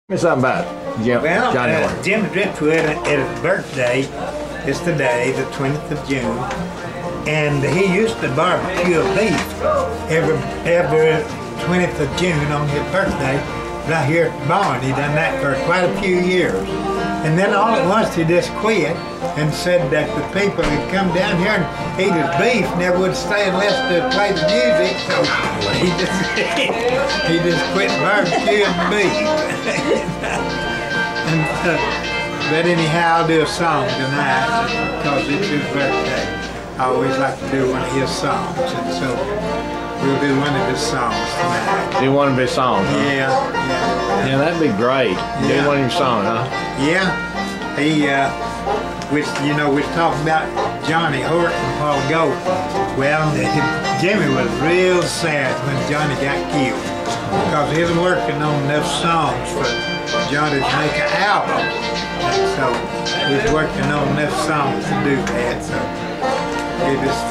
Tell me something about Johnny Horton. Jimmy Driftwood at his birthday is today, the 20th of June, and he used to barbecue beef every 20th of June on his birthday right here at the barn. He done that for quite a few years. And then all at once he just quit and said that the people who'd come down here and eat his beef never would stay unless they play the music. So he just quit barbecuing beef. But anyhow, I'll do a song tonight because it's his birthday. I always like to do one of his songs, and so we'll do one of his songs tonight. Do one of his songs, huh? Yeah. Yeah, that'd be great. Yeah. Do one of your songs, huh? Yeah. He, which, you know, we was talking about Johnny Horton a while ago. Well, Jimmy was real sad when Johnny got killed because he was working on enough songs for Johnny to make an album. And so he was working on enough songs to do that. So he just,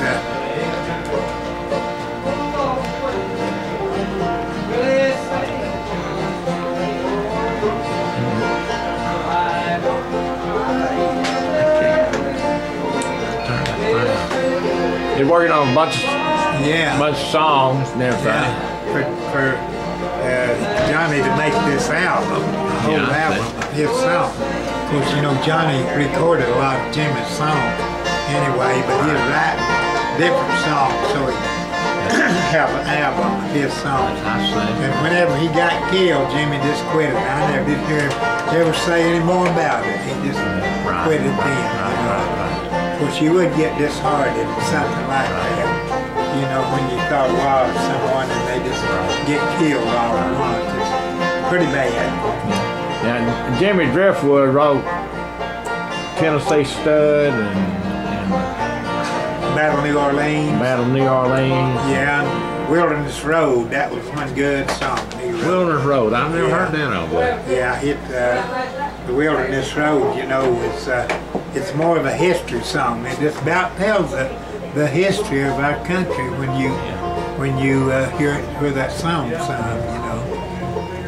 You're working on a bunch of songs and everything. Yeah, for Johnny to make this album, a whole album of his songs. Of course, you know, Johnny recorded a lot of Jimmy's songs anyway, but he was writing different songs, so he have an album of his songs. And whenever he got killed, Jimmy just quit it. I never did hear him ever say any more about it. He just quit it then. Of course, you would get disheartened at something like that, you know, when you thought a lot of someone and they just get killed all at once. It's pretty bad. Yeah, Jimmy Driftwood wrote Tennessee Stud and Battle New Orleans. Battle New Orleans. Yeah, Wilderness Road, that was one good song he wrote. Wilderness Road, I've never heard that on that. Yeah, the Wilderness Road, you know, it's more of a history song. It just about tells the history of our country when you hear that song sung, you know.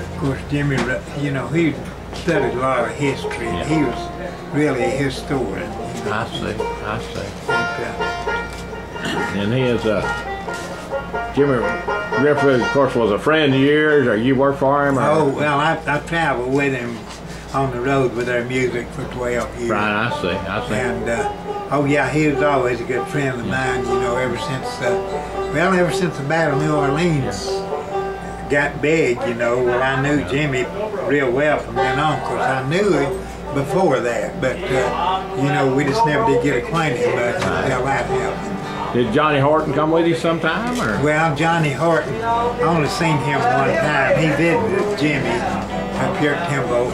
Of course, Jimmy, you know, he studied a lot of history, and he was really a historian. You know. I see. And he is Jimmy Driftwood, of course, was a friend of yours, or you worked for him? Or? Oh, well, I traveled with him on the road with their music for 12 years. Right, I see. And, oh yeah, he was always a good friend of mine, you know, ever since the Battle of New Orleans got big, you know. Well, I knew Jimmy real well from then on, because I knew him before that, but, you know, we just never did get acquainted much until that happened. Did Johnny Horton come with you sometime, or? Well, Johnny Horton, I only seen him one time. He visited Jimmy up here at Timbo,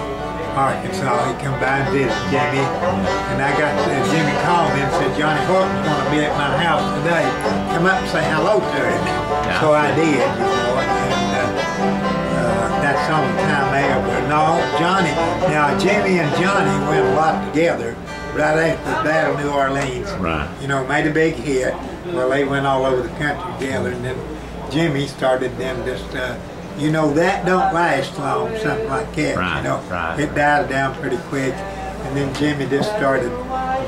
Arkansas. He come by and visit Jimmy, and I got Jimmy called me and said, Johnny Horton's going to be at my house today. Come up and say hello to him. Yeah. So I did, you know, and that's the only time I ever. No, Jimmy and Johnny went a lot together right after the Battle of New Orleans. Right. You know, made a big hit. Well, they went all over the country together, and then Jimmy started them just, you know, that don't last long, something like that, right, you know. Right. It died down pretty quick, and then Jimmy just started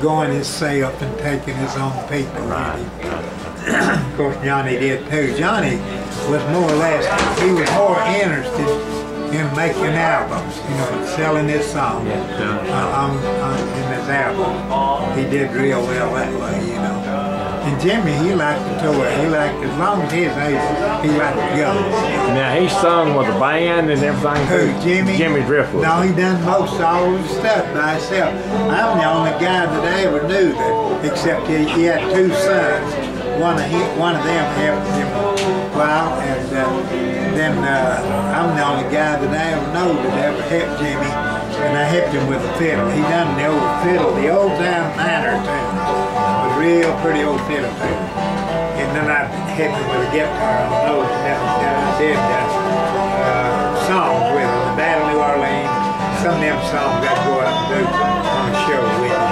going himself and taking his own people with him. Of course, Johnny did too. Johnny was more or less, he was more interested in making albums, you know, selling his songs in his album. He did real well that way, you know. And Jimmy, he liked to tour. He liked, as long as his age, he liked to go. Now, he sung with a band and everything? Who, Jimmy? Jimmy Driftwood. No, he done most all of the stuff by himself. I'm the only guy that I ever knew that, except he had two sons. One of them helped him a while, and then I'm the only guy that I ever know that ever helped Jimmy, and I helped him with the fiddle. He done the old fiddle, the old time minor tunes. It was real pretty old fiddle tune. And then I helped him with a guitar on those, and I did songs with him, the Battle of New Orleans. Some of them songs I'd go out and do on the show with him.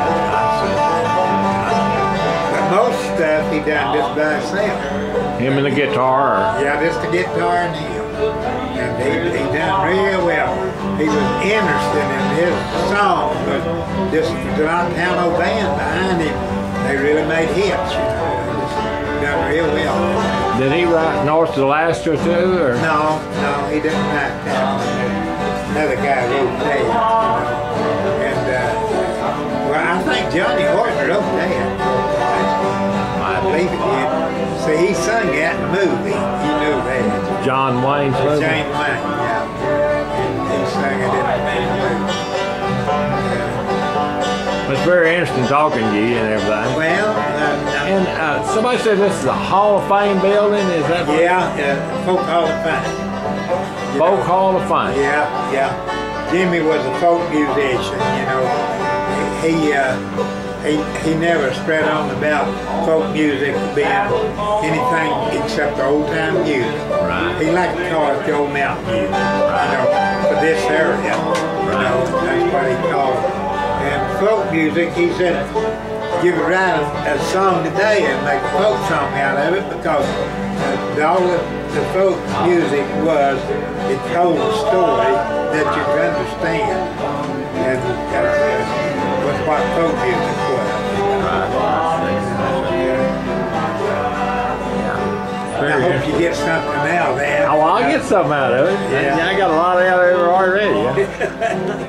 Most stuff he done just by himself. Him and the guitar? Yeah, just the guitar and him. And he done real well. he was interested in his songs, but this piano band behind him, they really made hits, you know. They just done real well. Did he write North to Alaska too, or? No, he didn't write that one. Another guy wrote that, you know. And, well, I think Johnny Horton wrote that. I believe he did. See, he sung that in the movie. He knew that. John Wayne's movie? John Wayne, yeah. He sang it in the movie. It's very interesting talking to you and everything. Well, and somebody said this is a Hall of Fame building. Is that right? Yeah, Folk Hall of Fame. Folk Hall of Fame. Yeah. Jimmy was a folk musician, you know. He never spread on about folk music being anything except old time music. Right. He liked to call it the old mountain music, you know, for this area. You know, that's what he called it. And folk music, he said, you could write a song today and make a folk song out of it, because all the folk music was, it told a story that you could understand. And that's what folk music was. I hope you get something out of that. Oh, well, I'll get something out of it. Yeah. I got a lot out of it already. Yeah.